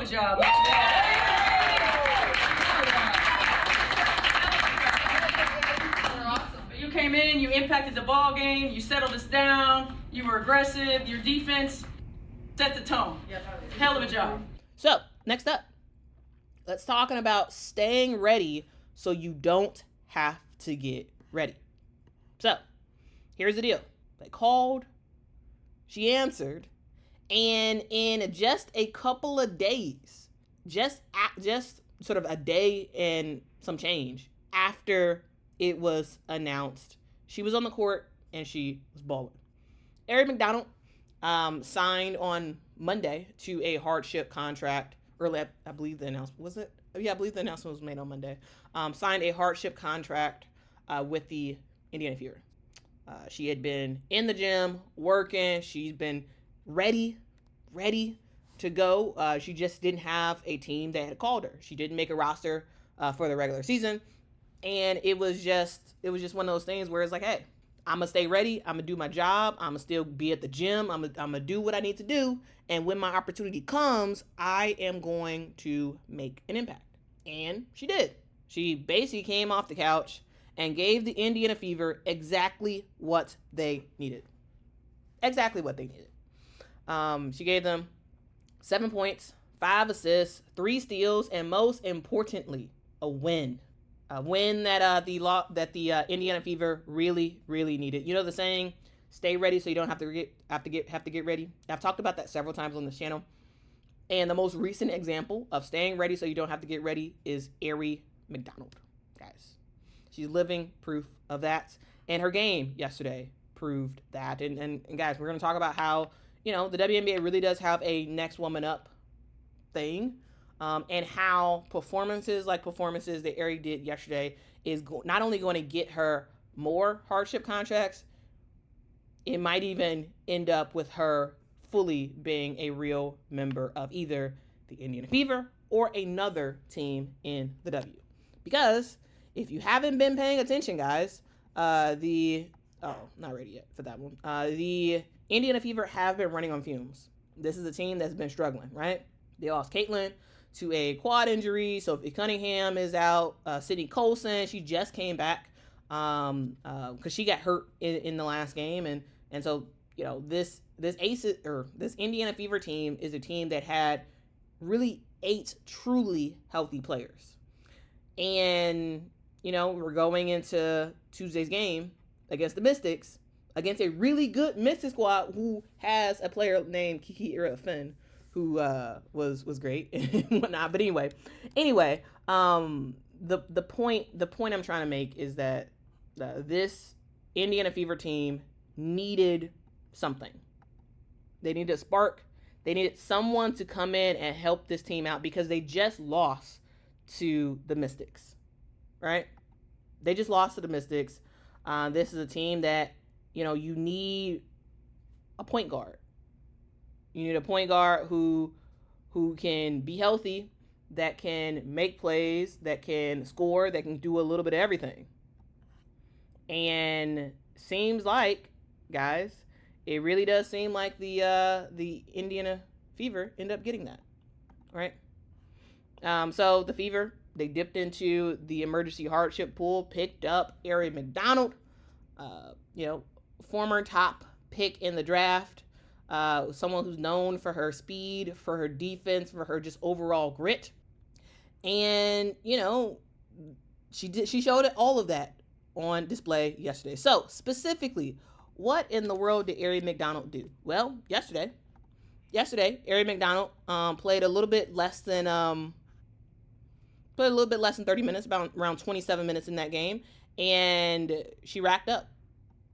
a job. You came in, you impacted the ball game, you settled us down, you were aggressive, your defense set the tone. Hell of a job. So, next up, let's talk about staying ready so you don't have to get ready. So, here's the deal. They called, she answered, and in just a couple of days, just sort of a day and some change after it was announced, she was on the court and she was balling. Aari McDonald signed on Monday to a hardship contract. Early, I believe the announcement was it. Yeah, I believe the announcement was made on Monday. Signed a hardship contract with the Indiana Fever. She had been in the gym working. She's been ready to go. She just didn't have a team that had called her. She didn't make a roster for the regular season, and it was just one of those things where it's like, hey, I'm gonna stay ready. I'm gonna do my job. I'm gonna still be at the gym. I'm gonna do what I need to do. And when my opportunity comes, I am going to make an impact. And she did. She basically came off the couch and gave the Indiana Fever exactly what they needed. Exactly what they needed. She gave them 7 points, 5 assists, 3 steals, and most importantly, a win. A win that the Indiana Fever really needed. You know the saying, "Stay ready so you don't have to get ready." I've talked about that several times on this channel. And the most recent example of staying ready so you don't have to get ready is Aari McDonald, guys. She's living proof of that, and her game yesterday proved that. And guys, we're going to talk about how, you know, the WNBA really does have a next woman up thing. And how performances like performances that Aari did yesterday is not only going to get her more hardship contracts, it might even end up with her fully being a real member of either the Indiana Fever or another team in the W. Because if you haven't been paying attention, guys, not ready yet for that one. The Indiana Fever have been running on fumes. This is a team that's been struggling, right? They lost Caitlin to a quad injury. Sophie Cunningham is out. Sydney Colson, she just came back because she got hurt in the last game, and so, you know, this Indiana Fever team is a team that had really 8 truly healthy players, and you know, we're going into Tuesday's game against the Mystics, against a really good Mystic squad who has a player named Kiki Ira-Finn, who was great and whatnot. But anyway, the point I'm trying to make is that this Indiana Fever team needed something. They needed a spark. They needed someone to come in and help this team out because they just lost to the Mystics, right? They just lost to the Mystics. This is a team that, you know, you need a point guard. You need a point guard who can be healthy, that can make plays, that can score, that can do a little bit of everything. And seems like, guys, it really does seem like the Indiana Fever end up getting that, right? So the Fever, they dipped into the emergency hardship pool, picked up Aari McDonald, former top pick in the draft. Someone who's known for her speed, for her defense, for her just overall grit. And, you know, she showed all of that on display yesterday. So, specifically, what in the world did Aari McDonald do? Well, yesterday, Aari McDonald played a little bit less than 30 minutes, around 27 minutes in that game, and she racked up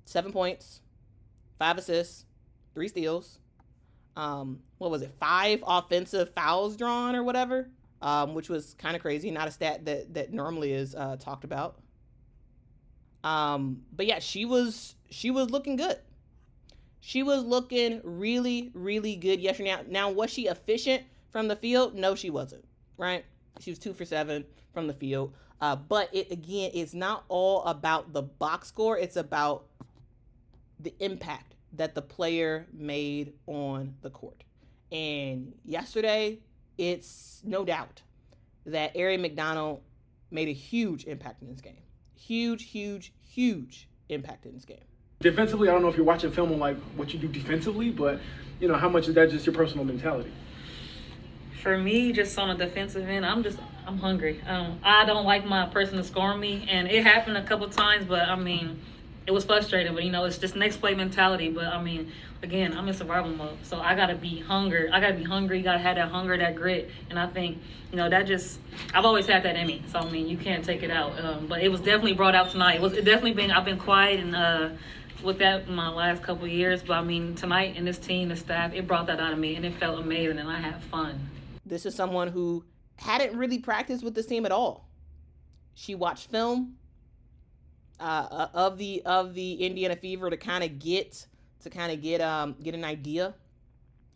7 points, 5 assists, 3 steals, 5 offensive fouls drawn or whatever, which was kind of crazy. Not a stat that normally is talked about. But yeah, she was looking good. She was looking really good yesterday. Now, was she efficient from the field? No, she wasn't, right? She was 2 for 7 from the field. But it's not all about the box score. It's about the impact that the player made on the court. And yesterday, it's no doubt that Aari McDonald made a huge impact in this game. Huge impact in this game. Defensively, I don't know if you're watching film on like what you do defensively, but how much is that just your personal mentality? For me, just on the defensive end, I'm hungry. I don't like my person to score me, and it happened a couple times, but it was frustrating. But it's just next play mentality. But again, I'm in survival mode, so I gotta be hungry. Gotta have that hunger, that grit, and I think that I've always had that in me. So you can't take it out. But it was definitely brought out tonight. I've been quiet and with that in my last couple of years, but tonight and this team, the staff, it brought that out of me, and it felt amazing, and I had fun. This is someone who hadn't really practiced with this team at all. She watched film of the Indiana Fever to kind of get an idea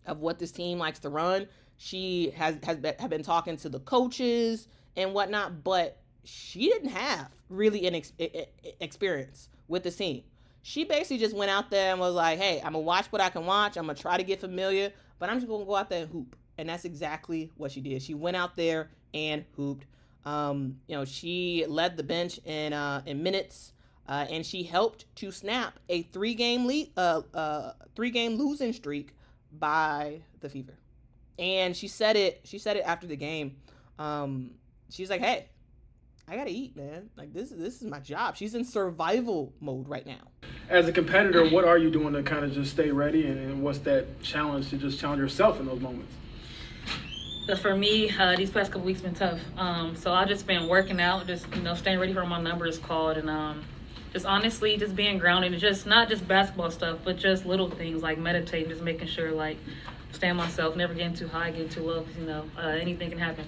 of what this team likes to run. She has been talking to the coaches and whatnot, but she didn't have really an experience with the team. She basically just went out there and was like, hey, I'm going to watch what I can watch. I'm going to try to get familiar, but I'm just going to go out there and hoop. And that's exactly what she did. She went out there and hooped. She led the bench in minutes, and she helped to snap a three-game losing streak by the Fever. And she said it after the game. She's like, hey, I gotta eat, man. Like this is my job. She's in survival mode right now. As a competitor, what are you doing to kind of just stay ready, and what's that challenge to just challenge yourself in those moments? For me, these past couple weeks been tough. So I just been working out, just staying ready for my numbers called, and just honestly just being grounded, and just not just basketball stuff, but just little things like meditating, just making sure like staying myself, never getting too high, getting too low, because anything can happen.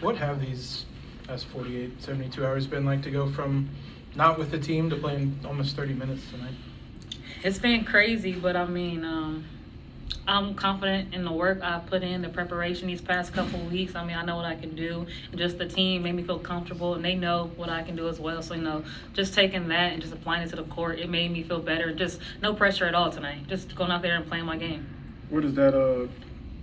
What have these past 48, 72 hours been like to go from not with the team to playing almost 30 minutes tonight? It's been crazy, but I'm confident in the work I put in, the preparation these past couple of weeks. I know what I can do. And just the team made me feel comfortable, and they know what I can do as well. So, just taking that and just applying it to the court, it made me feel better. Just no pressure at all tonight. Just going out there and playing my game. Where does that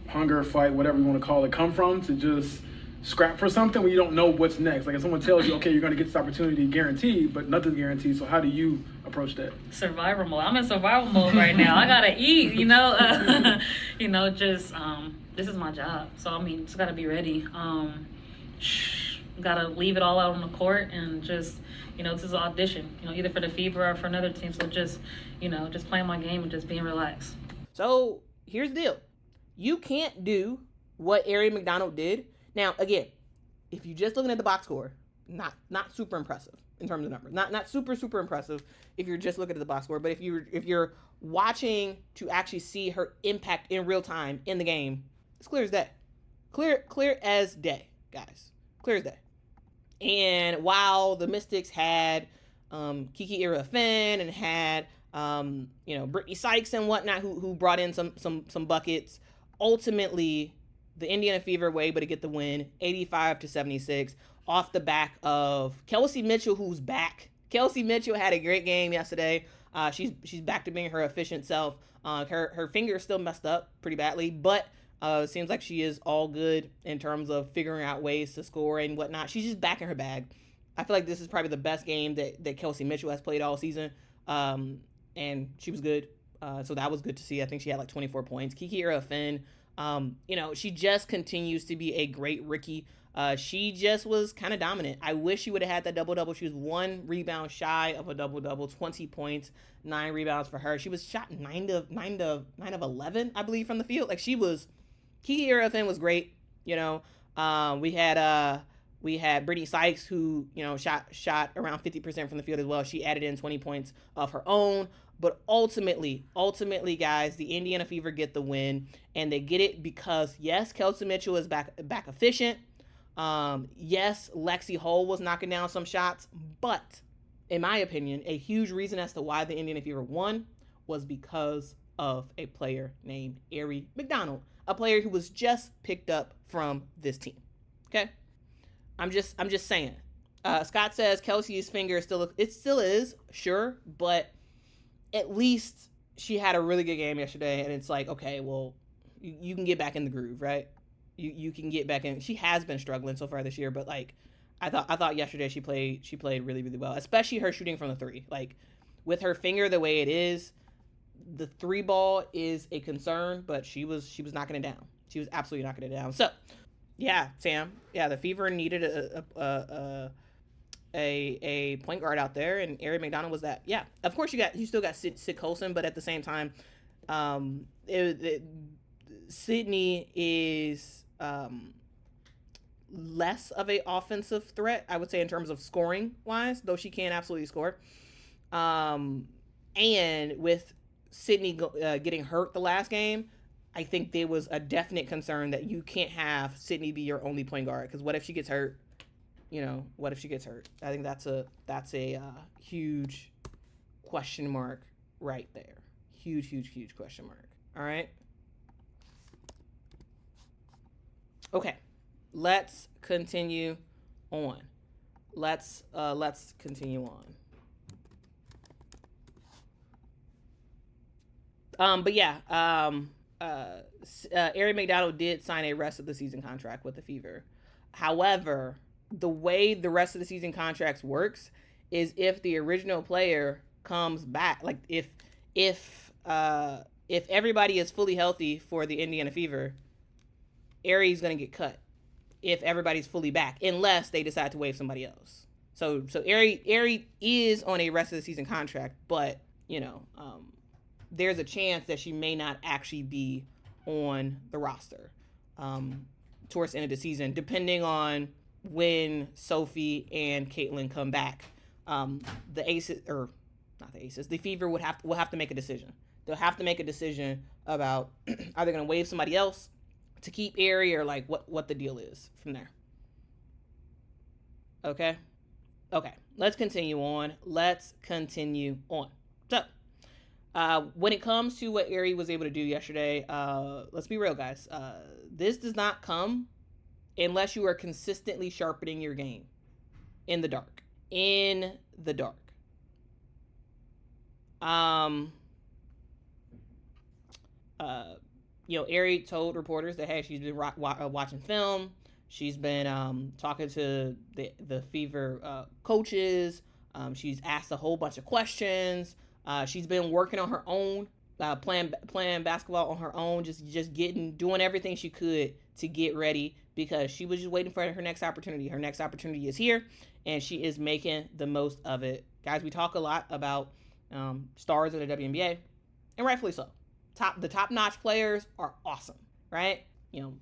hunger, fight, whatever you want to call it, come from to just scrap for something when you don't know what's next? Like if someone tells you, okay, you're going to get this opportunity guaranteed, but nothing's guaranteed. So how do you approach that? Survival mode. I'm in survival mode right now. I gotta eat. This is my job. So just gotta be ready. Gotta leave it all out on the court, and just this is an audition. Either for the Fever or for another team. So just playing my game and just being relaxed. So here's the deal: you can't do what Aari McDonald did. Now, again, if you're just looking at the box score, not super impressive in terms of numbers. Not super impressive if you're just looking at the box score. But if you're watching to actually see her impact in real time in the game, it's clear as day. Clear as day, guys. Clear as day. And while the Mystics had Kiki Ira-Finn and had Brittany Sykes and whatnot who brought in some buckets, ultimately the Indiana Fever were able to get the win, 85-76, off the back of Kelsey Mitchell, who's back. Kelsey Mitchell had a great game yesterday. She's back to being her efficient self. Her finger is still messed up pretty badly, but it seems like she is all good in terms of figuring out ways to score and whatnot. She's just back in her bag. I feel like this is probably the best game that Kelsey Mitchell has played all season, and she was good. So that was good to see. I think she had like 24 points. Kiki Ira-Finn, she just continues to be a great rookie. She just was kind of dominant. I wish she would have had that double-double. She was 1 rebound shy of a double-double, 20 points, 9 rebounds for her. She was shot 9 of 11, I believe, from the field. Like Kiki Ira-Finn was great. We had Brittany Sykes, who, shot around 50% from the field as well. She added in 20 points of her own. But ultimately, guys, the Indiana Fever get the win, and they get it because, yes, Kelsey Mitchell is back efficient. Yes, Lexi Hull was knocking down some shots, but in my opinion, a huge reason as to why the Indiana Fever won was because of a player named Aari McDonald, a player who was just picked up from this team. Okay, I'm just saying. Scott says Kelsey's finger still is, sure, but at least she had a really good game yesterday, and it's like, okay, well, you can get back in the groove, right? you can get back in. She has been struggling so far this year, but like I thought yesterday she played really, really well, especially her shooting from the three. Like with her finger the way it is, the three ball is a concern, but she was knocking it down. She was absolutely knocking it down. So yeah, Sam. Yeah, the Fever needed a point guard out there, and Aari McDonald was that. Yeah, of course you still got Sid Colson, but at the same time, Sydney is less of a offensive threat, I would say, in terms of scoring wise, though she can absolutely score. And with Sydney getting hurt the last game, I think there was a definite concern that you can't have Sydney be your only point guard, because what if she gets hurt? What if she gets hurt? I think that's a huge question mark right there. Huge question mark. All right. Okay, let's continue on. Let's continue on. But yeah, Aari McDonald did sign a rest of the season contract with the Fever. However, the way the rest of the season contracts works is if the original player comes back, like if everybody is fully healthy for the Indiana Fever, Aari's gonna get cut if everybody's fully back, unless they decide to waive somebody else. So Aari is on a rest of the season contract, but there's a chance that she may not actually be on the roster towards the end of the season, depending on when Sophie and Caitlin come back. The Fever will have to make a decision. They'll have to make a decision about are they going to waive somebody else to keep Aari, or like what the deal is from there. Okay, let's continue on. So when it comes to what Aari was able to do yesterday, let's be real, guys. This does not come unless you are consistently sharpening your game in the dark. Aari told reporters that, hey, she's been watching film. She's been talking to the Fever coaches. She's asked a whole bunch of questions. She's been working on her own, playing basketball on her own, just doing everything she could to get ready, because she was just waiting for her next opportunity. Her next opportunity is here, and she is making the most of it. Guys, we talk a lot about stars in the WNBA, and rightfully so. The top-notch players are awesome, right?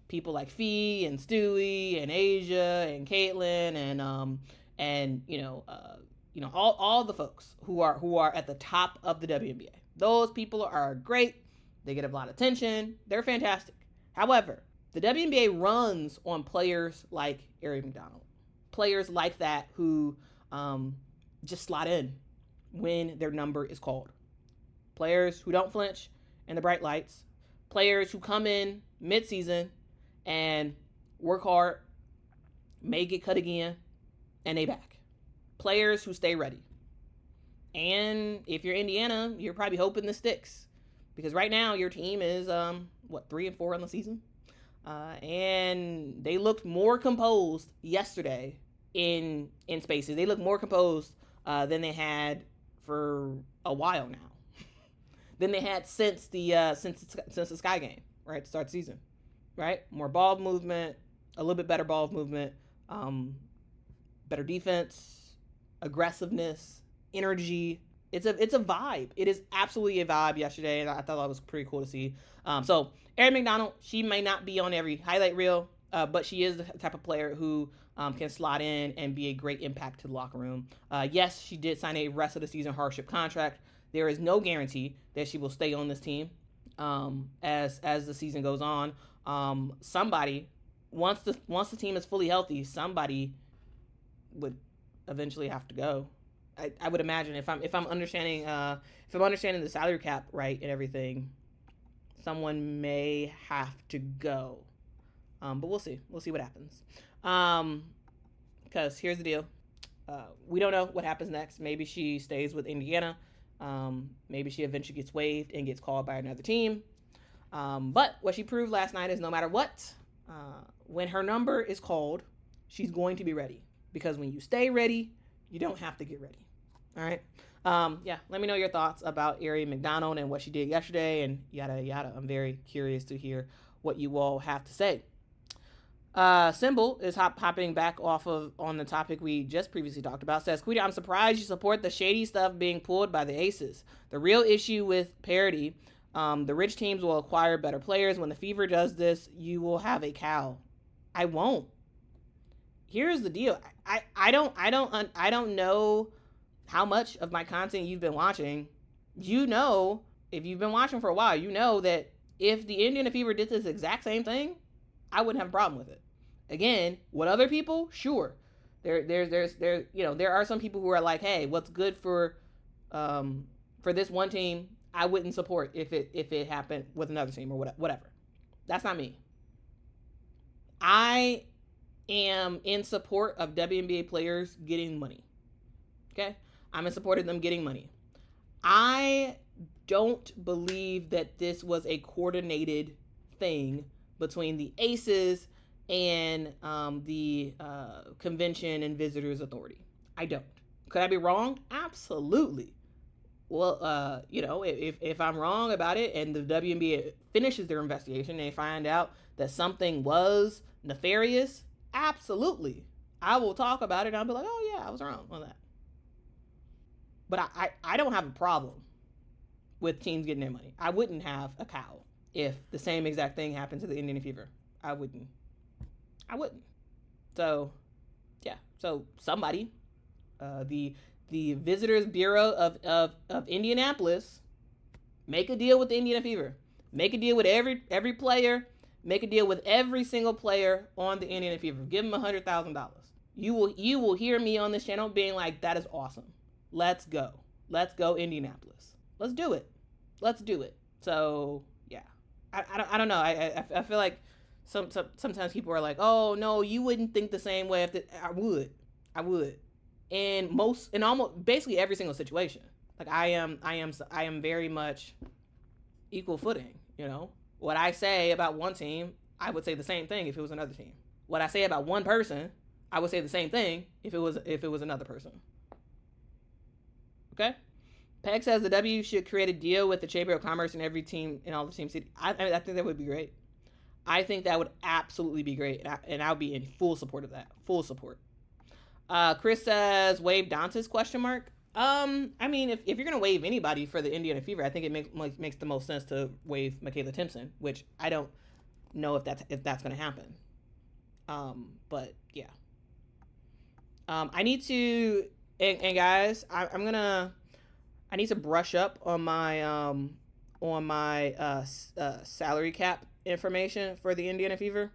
People like Fee and Stewie and Asia and Caitlin and all the folks who are at the top of the WNBA. Those people are great. They get a lot of attention. They're fantastic. However, the WNBA runs on players like Aari McDonald. Players like that who just slot in when their number is called. Players who don't flinch in the bright lights. Players who come in mid-season and work hard, may get cut again, and they back. Players who stay ready. And if you're Indiana, you're probably hoping this sticks, because right now your team is 3-4 on the season, and they looked more composed yesterday in spaces. They looked more composed than they had for a while now, than they had since the Sky game, right, to start the season, right? More ball movement, a little bit better ball movement, better defense, aggressiveness, energy. It's a vibe. It is absolutely a vibe yesterday, and I thought that was pretty cool to see. So Aari McDonald, she may not be on every highlight reel, but she is the type of player who can slot in and be a great impact to the locker room. Yes, she did sign a rest of the season hardship contract. There is no guarantee that she will stay on this team as the season goes on. Somebody, once the team is fully healthy, somebody would eventually have to go. I would imagine if I'm understanding the salary cap right and everything, someone may have to go. But we'll see. We'll see what happens. Because here's the deal. We don't know what happens next. Maybe she stays with Indiana. Maybe she eventually gets waived and gets called by another team. But what she proved last night is no matter what, When her number is called, she's going to be ready. Because when you stay ready, you don't have to get ready. All right? Let me know your thoughts about Aari McDonald and what she did yesterday and yada, yada. I'm very curious to hear what you all have to say. Symbol is hopping back off of on the topic we just previously talked about. Says, Quita, I'm surprised you support the shady stuff being pulled by the Aces. The real issue with parity, the rich teams will acquire better players. When the Fever does this, you will have a cow. I won't. Here's the deal. I don't know how much of my content you've been watching. You know, if you've been watching for a while, you know that if the Indiana Fever did this exact same thing, I wouldn't have a problem with it. Again, with other people, sure. There are some people who are like, hey, what's good for this one team, I wouldn't support if it happened with another team or whatever. That's not me. I am in support of WNBA players getting money. Okay? I'm in support of them getting money. I don't believe that this was a coordinated thing between the Aces and the Convention and Visitors Authority. I don't. Could I be wrong? Absolutely. Well, if I'm wrong about it and the WNBA finishes their investigation and they find out that something was nefarious, absolutely. I will talk about it and I'll be like, oh yeah, I was wrong on that. But I don't have a problem with teams getting their money. I wouldn't have a cow if the same exact thing happened to the Indiana Fever. I wouldn't. So, yeah. So somebody, the Visitors Bureau of Indianapolis, make a deal with the Indiana Fever. Make a deal with every player. Make a deal with every single player on the Indiana Fever. Give them $100,000. You will hear me on this channel being like, that is awesome. Let's go. Let's go Indianapolis. Let's do it. So yeah, I don't know. I feel like sometimes people are like, oh no, you wouldn't think the same way. I would. In almost basically every single situation. Like I am very much equal footing. You know, what I say about one team, I would say the same thing if it was another team. What I say about one person, I would say the same thing if it was another person. Okay? Peg says the W should create a deal with the Chamber of Commerce in every team in all the team city. I think that would be great. I think that would absolutely be great, and I'll be in full support of that. Full support. Chris says waive Dantas ? I mean, if you're gonna waive anybody for the Indiana Fever, I think it makes the most sense to waive Michaela Timpson, which I don't know if that's gonna happen. But yeah. I need to. And guys, I need to brush up on my salary cap information for the Indiana Fever.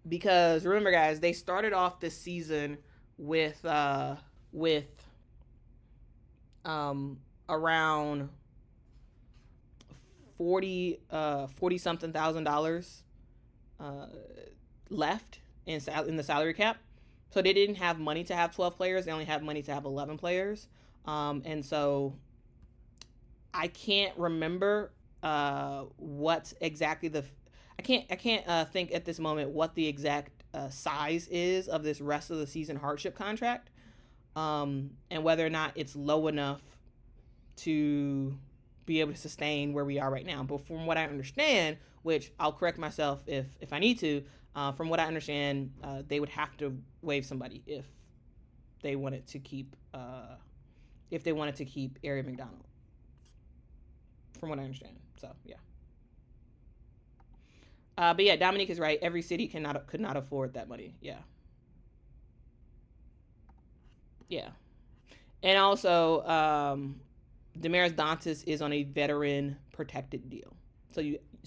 Because remember, guys, they started off this season with around $40 something thousand left in the salary cap. So they didn't have money to have 12 players. They only have money to have 11 players. And so I can't remember what exactly I can't think at this moment what the exact size is of this rest of the season hardship contract, and whether or not it's low enough to be able to sustain where we are right now. But from what I understand, which I'll correct myself if I need to, from what I understand, they would have to waive somebody if they wanted to keep Aari McDonald. From what I understand. So yeah. But yeah, Dominique is right. Every city could not afford that money. Yeah. Yeah. And also, Damaris Dantas is on a veteran protected deal. So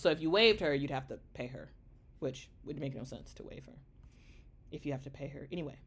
if you waived her, you'd have to pay her, which would make no sense to waive her if you have to pay her anyway.